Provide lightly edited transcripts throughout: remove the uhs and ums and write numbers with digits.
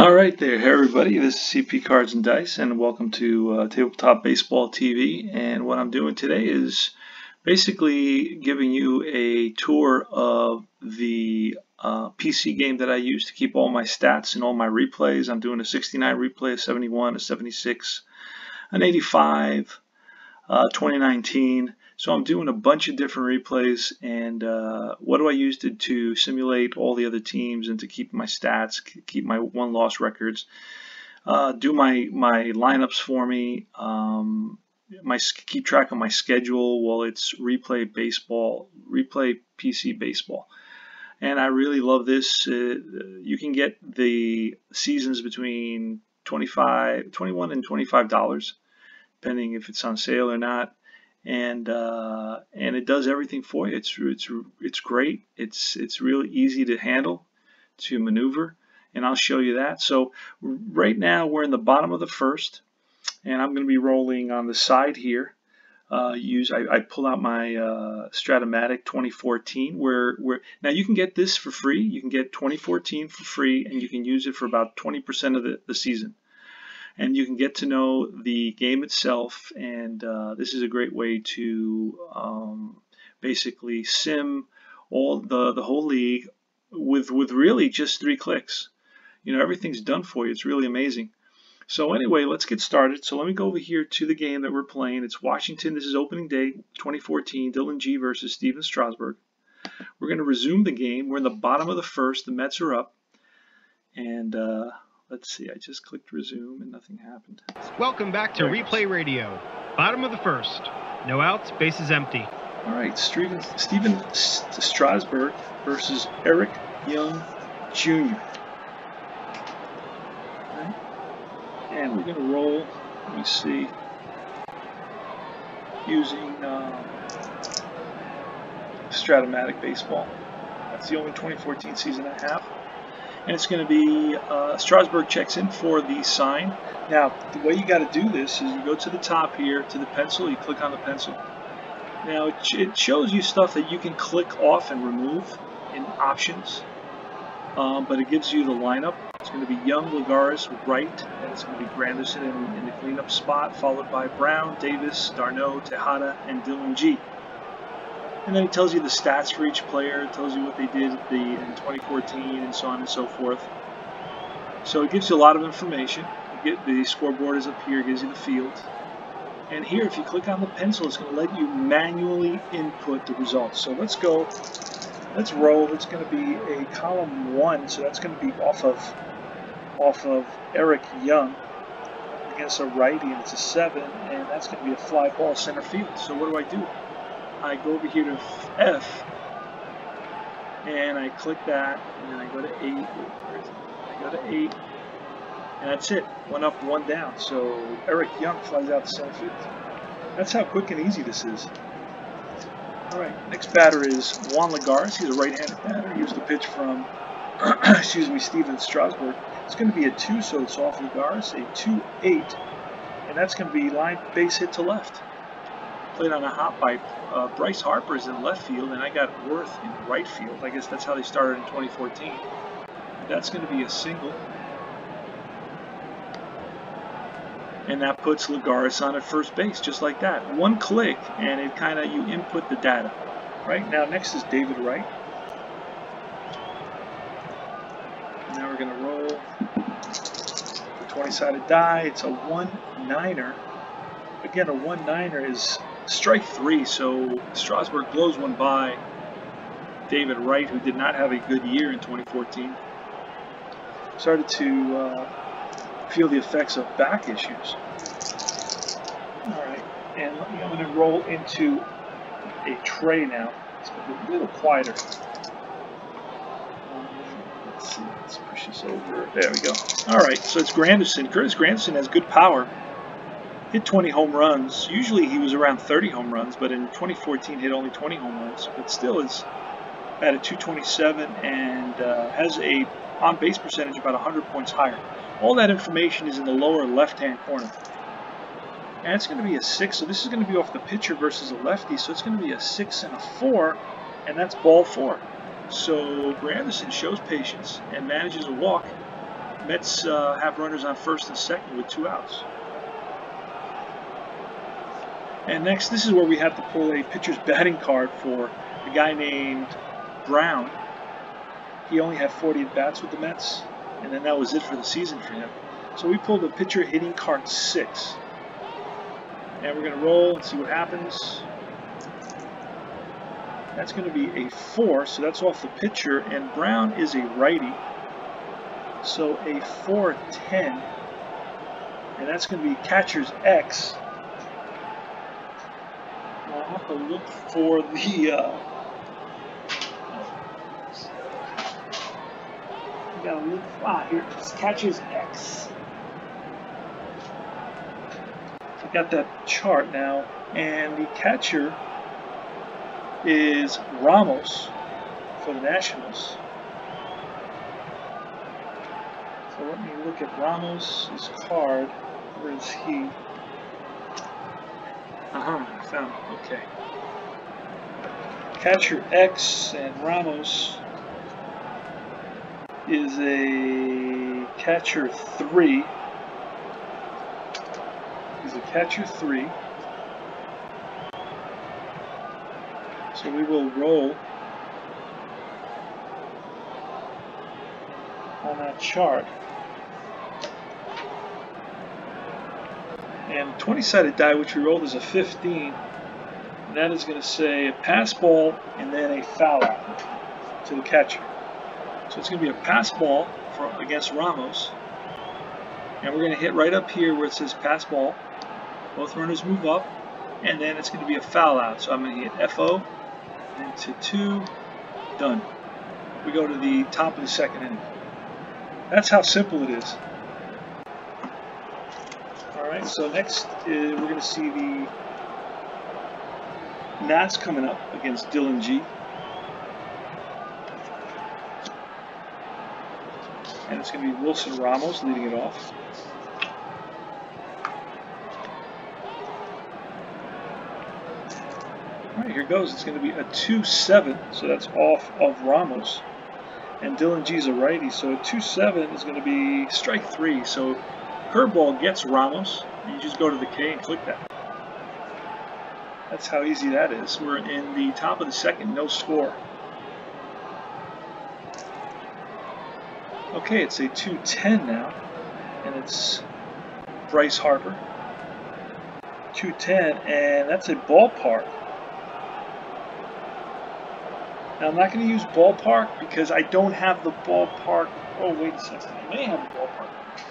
All right there, hey everybody, this is CP Cards and Dice, and welcome to Tabletop Baseball TV. And what I'm doing today is basically giving you a tour of the PC game that I use to keep all my stats and all my replays. I'm doing a 69 replay, a 71, a 76, an 85, 2019. So I'm doing a bunch of different replays, and what do I use to simulate all the other teams and to keep my stats, keep my won-loss records, do my lineups for me, keep track of my schedule while it's replay PC baseball. And I really love this. You can get the seasons between $21 and $25, depending if it's on sale or not. And it does everything for you. It's great. It's really easy to handle, to maneuver, and I'll show you that. So right now we're in the bottom of the first, and I'm going to be rolling on the side here. I pull out my Stratomatic 2014, where now you can get this for free. You can get 2014 for free, and you can use it for about 20% of the season. And you can get to know the game itself, and this is a great way to basically sim all the whole league with really just 3 clicks. You know, everything's done for you. It's really amazing. So anyway, let's get started. So let me go over here to the game that we're playing. It's Washington. This is opening day 2014, Dylan G versus Stephen Strasburg. We're going to resume the game. We're in the bottom of the first. The Mets are up, and let's see, I just clicked resume and nothing happened. Welcome back to Replay Radio. Bottom of the first. No outs, bases empty. All right, Stephen Strasburg versus Eric Young Jr. Right. And we're going to roll, let me see, using Stratomatic Baseball. That's the only 2014 season I have. And it's going to be Strasburg checks in for the sign. Now, the way you got to do this is you go to the top here, to the pencil, you click on the pencil. Now, it shows you stuff that you can click off and remove in options, but it gives you the lineup. It's going to be Young, Lagares, right, and it's going to be Granderson in the cleanup spot, followed by Brown, Davis, d'Arnaud, Tejada, and Dylan G. And then it tells you the stats for each player. It tells you what they did in 2014 and so on and so forth. So it gives you a lot of information. The scoreboard is up here. It gives you the field. And here, if you click on the pencil, it's going to let you manually input the results. So let's go. Let's roll. It's going to be a column 1. So that's going to be off of Eric Young against a righty, and it's a 7. And that's going to be a fly ball center field. So what do? I go over here to F, and I click that, and then I go to 8. Wait, where is it? I go to 8, and that's it. 1 up, 1 down. So Eric Young flies out to center field. That's how quick and easy this is. All right, next batter is Juan Lagares. He's a right-handed batter. He used the pitch from, excuse me, Stephen Strasburg. It's going to be a 2, so it's off Lagares. A 2-8, and that's going to be line base hit to left. Played on a hop by Bryce Harper is in left field, and I got Worth in right field. I guess that's how they started in 2014. But that's going to be a single. And that puts Lagares on at first base, just like that. 1 click, and it kind of, you input the data. Right, now next is David Wright. Now we're going to roll the 20-sided die. It's a 1-9er. Again, a 1-9er is strike 3, so Strasburg blows one by David Wright, who did not have a good year in 2014. Started to feel the effects of back issues. All right, and I'm going to roll into a tray now. It's going to be a little quieter. Let's see, let's push this over. There we go. All right, so it's Granderson. Curtis Granderson has good power. Hit 20 home runs. Usually he was around 30 home runs, but in 2014 hit only 20 home runs. But still is batted .227 and has a on-base percentage about 100 points higher. All that information is in the lower left-hand corner. And it's going to be a 6, so this is going to be off the pitcher versus a lefty, so it's going to be a 6 and a 4, and that's ball 4. So Granderson shows patience and manages a walk. Mets have runners on first and second with 2 outs. And next, this is where we have to pull a pitcher's batting card for a guy named Brown. He only had 40 at-bats with the Mets, and then that was it for the season for him. So we pulled a pitcher hitting card 6. And we're going to roll and see what happens. That's going to be a 4, so that's off the pitcher, and Brown is a righty. So a 4-10, and that's going to be catcher's X. Now I have to look for the, I gotta look, here it is, catcher's X. I got that chart now, and the catcher is Ramos for the Nationals. So let me look at Ramos' card. Where is he? I found him. Okay. Catcher X, and Ramos is a catcher 3. He's a catcher 3. So we will roll on that chart. And the 20-sided die, which we rolled, is a 15. And that is going to say a pass ball and then a foul out to the catcher. So it's going to be a pass ball against Ramos. And we're going to hit right up here where it says pass ball. Both runners move up. And then it's going to be a foul out. So I'm going to hit FO into 2. Done. We go to the top of the second inning. That's how simple it is. Alright, so next we're going to see the Nats coming up against Dylan G. And it's going to be Wilson Ramos leading it off. Alright, here goes. It's going to be a 2-7, so that's off of Ramos. And Dylan G's a righty, so a 2-7 is going to be strike 3. So curveball gets Ramos, and you just go to the K and click that. That's how easy that is. We're in the top of the second, no score. Okay, it's a 2-10 now, and it's Bryce Harper. 2-10, and that's a ballpark. Now I'm not going to use ballpark because I don't have the ballpark. Oh, wait a second. I may have the ballpark on here.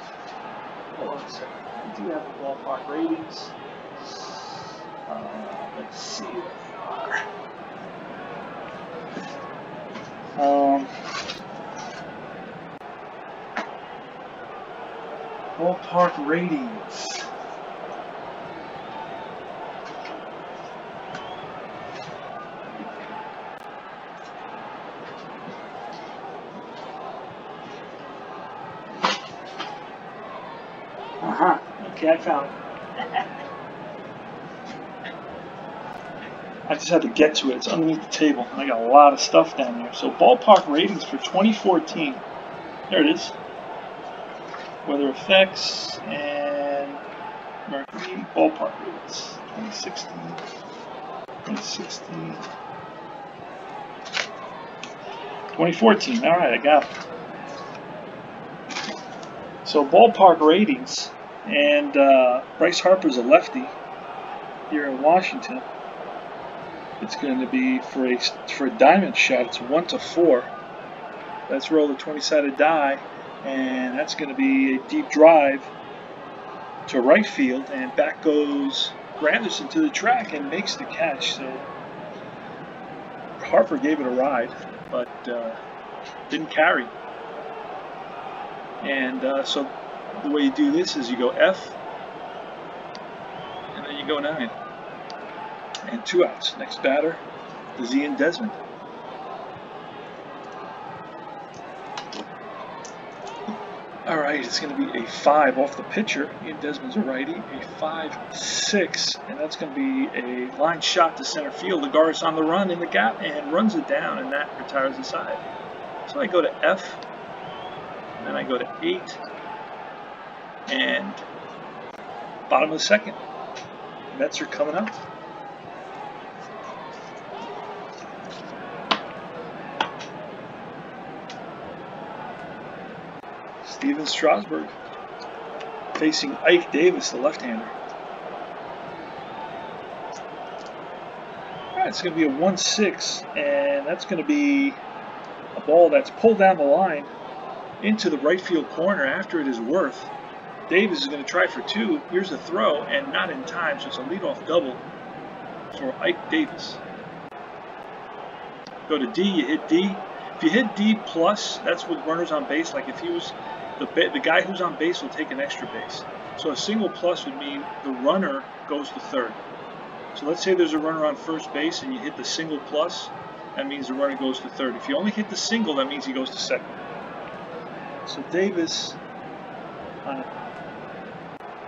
Hold on a second. I do have the ballpark ratings. Let's see where they are. Ballpark ratings. Okay, I found it. I just had to get to it. It's underneath the table, and I got a lot of stuff down there. So ballpark ratings for 2014. There it is. Weather effects and American League ballpark ratings. 2016. 2016. 2014. All right, I got it. So ballpark ratings, and Bryce Harper's a lefty here in Washington. It's going to be for a diamond shot. It's 1-4. Let's roll the 20-sided die, and that's going to be a deep drive to right field, and back goes Granderson to the track and makes the catch. So Harper gave it a ride, but didn't carry. And so the way you do this is you go F, and then you go 9. And 2 outs. Next batter is Ian Desmond. All right, it's going to be a 5 off the pitcher. Ian Desmond's a righty. A 5-6, and that's going to be a line shot to center field. Lagares on the run in the gap and runs it down, and that retires the side. So I go to F, Then I go to 8. And bottom of the second. Mets are coming up. Steven Strasburg facing Ike Davis, the left-hander. All right, it's going to be a 1-6, and that's going to be a ball that's pulled down the line into the right field corner after it is worth. Davis is going to try for 2. Here's the throw, and not in time, so it's a leadoff double for Ike Davis. Go to D, you hit D. If you hit D plus, that's with runners on base. Like if he was the guy who's on base will take an extra base. So a single plus would mean the runner goes to third. So let's say there's a runner on first base and you hit the single plus, that means the runner goes to third. If you only hit the single, that means he goes to second. So Davis on a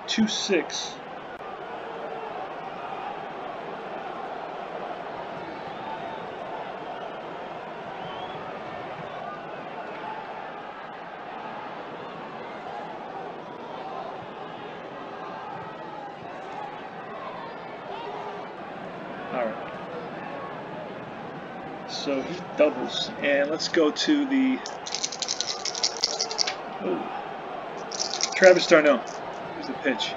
2-6. Alright. So he doubles. And let's go to the Travis d'Arnaud. Here's the pitch.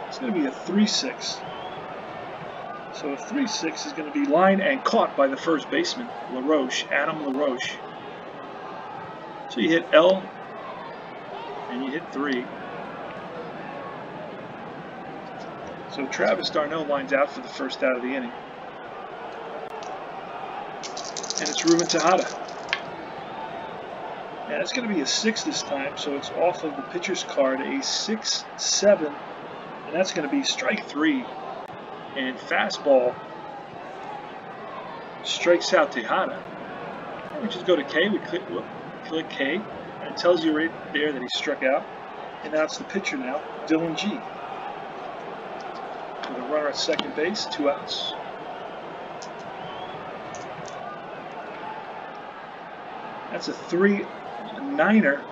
It's going to be a 3-6. So a 3-6 is going to be lined and caught by the first baseman, LaRoche, Adam LaRoche. So you hit L and you hit 3. So Travis d'Arnaud lines out for the first out of the inning. And it's Ruben Tejada. And it's going to be a 6 this time, so it's off of the pitcher's card, a 6-7, and that's going to be strike 3. And fastball strikes out Tejada. And we just go to K, we click K, and it tells you right there that he struck out. And now it's the pitcher now, Dylan G. With a runner at second base, 2 outs. That's a 3-9er.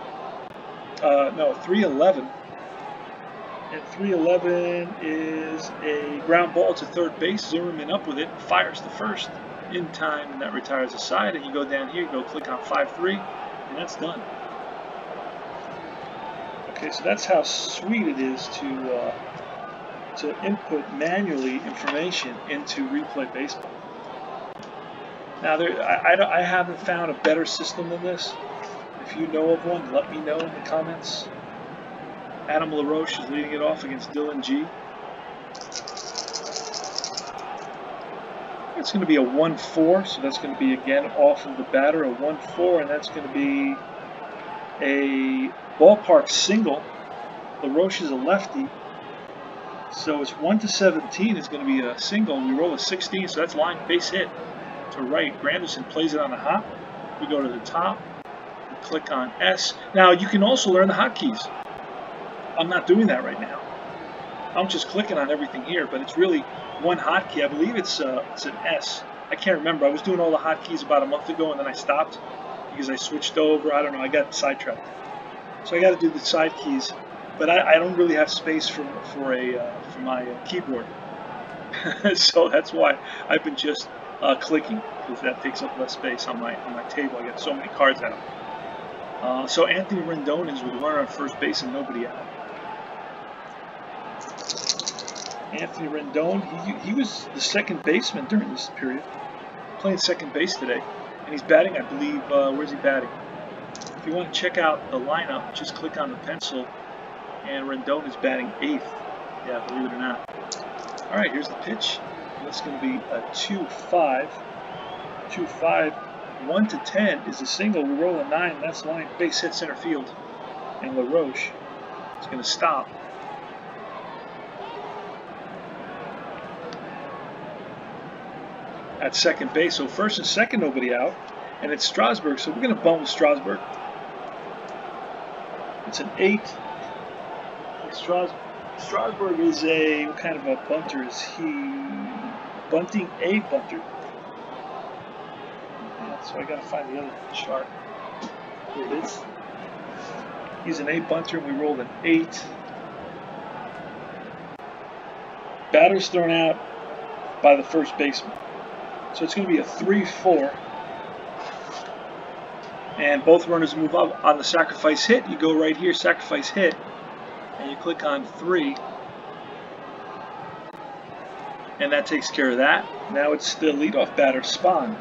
No, 3-11. And 3-11 is a ground ball to third base. Zimmerman up with it, fires the first in time, and that retires the side. And you go down here, you go click on 5-3, and that's done. Okay, so that's how sweet it is to input manually information into Replay Baseball. Now, I haven't found a better system than this. If you know of one, let me know in the comments. Adam LaRoche is leading it off against Dylan G. It's going to be a 1-4, so that's going to be again off of the batter, a 1-4, and that's going to be a ballpark single. LaRoche is a lefty, so it's 1-17 is going to be a single. We roll a 16, so that's line base hit to right. Granderson plays it on the hop. We go to the top. We click on S. Now you can also learn the hotkeys. I'm not doing that right now. I'm just clicking on everything here, but it's really one hotkey. I believe it's an S. I can't remember. I was doing all the hotkeys about a month ago, and then I stopped because I switched over. I don't know. I got sidetracked. So I got to do the side keys, but I don't really have space for my keyboard. So that's why I've been just clicking, because that takes up less space on my table. I got so many cards out. So Anthony Rendon is with a runner on first base and nobody out. Anthony Rendon, he was the second baseman during this period, playing second base today, and he's batting, I believe, where's he batting? If you want to check out the lineup, just click on the pencil, and Rendon is batting 8th. Yeah, believe it or not. All right, here's the pitch, and it's going to be a 2-5. 2-5. 1-10 is a single. We roll a 9, and that's line base hit center field, and LaRoche is going to stop. At second base, so first and second, nobody out, and it's Strasburg, so we're going to bunt with Strasburg. It's an 8. Strasburg is a, what kind of a bunter is he? Bunting a bunter. Oh man, so I got to find the other chart. Here it is. He's an 8 bunter, and we rolled an 8. Batter's thrown out by the first baseman. So it's going to be a 3-4. And both runners move up on the sacrifice hit. You go right here, sacrifice hit, and you click on 3. And that takes care of that. Now it's the leadoff batter, Spahn.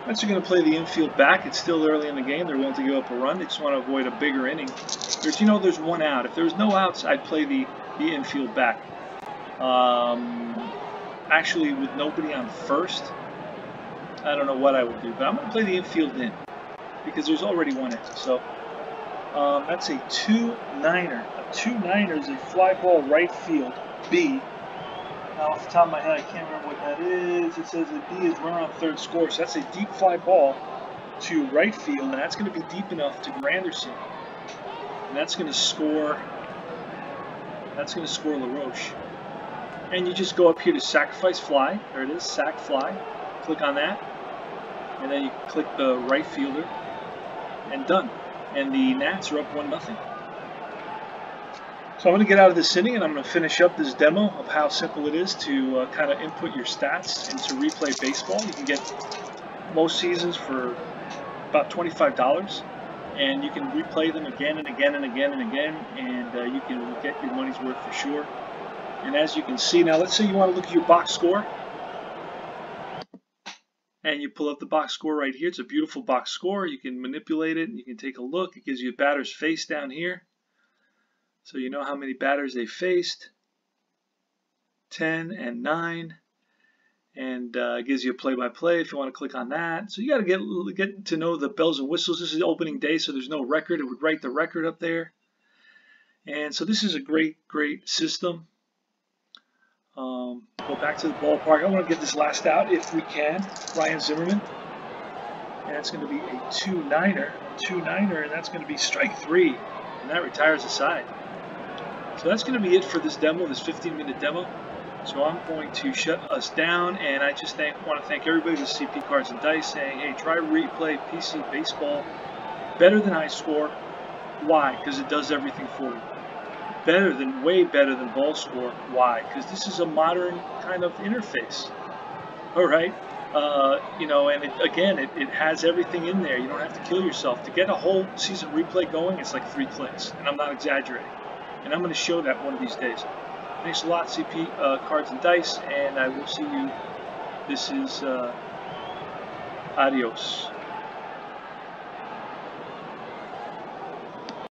Mets are going to play the infield back. It's still early in the game. They're willing to give up a run. They just want to avoid a bigger inning. There's one out. If there was no outs, I'd play the infield back. Actually, with nobody on first, I don't know what I would do, but I'm going to play the infield in because there's already one out. So that's a 2-9er. A 2-9er is a fly ball right field, B. Now, off the top of my head, I can't remember what that is. It says that B is runner on third score, so that's a deep fly ball to right field, and that's going to be deep enough to Granderson, and that's going to score. That's going to score LaRoche. And you just go up here to sacrifice fly. There it is, sac fly. Click on that, and then you click the right fielder, and done. And the Nats are up 1-0. So I'm going to get out of this inning, and I'm going to finish up this demo of how simple it is to kind of input your stats into Replay Baseball. You can get most seasons for about $25, and you can replay them again and again and again and again, and you can get your money's worth for sure. And as you can see, now let's say you want to look at your box score, and you pull up the box score right here. It's a beautiful box score. You can manipulate it, and you can take a look. It gives you a batter's face down here. So you know how many batters they faced, 10 and 9, and it gives you a play-by-play if you want to click on that. So you got to get to know the bells and whistles. This is opening day, so there's no record. It would write the record up there. And so this is a great system. Go back to the ballpark. I want to get this last out if we can. Ryan Zimmerman. And it's going to be a 2-9er, and that's going to be strike 3. And that retires the side. So that's going to be it for this demo, this 15-minute demo. So I'm going to shut us down, and I just want to thank everybody with CP Cards and Dice saying, hey, try Replay PC Baseball. Better than iScore. Why? Because it does everything for you. Way better than Ball Score. Why? Because this is a modern kind of interface. All right. And it has everything in there. You don't have to kill yourself. To get a whole season replay going, it's like 3 clicks, and I'm not exaggerating. And I'm going to show that one of these days. Thanks a lot, CP Cards and Dice, and I will see you. This is adios.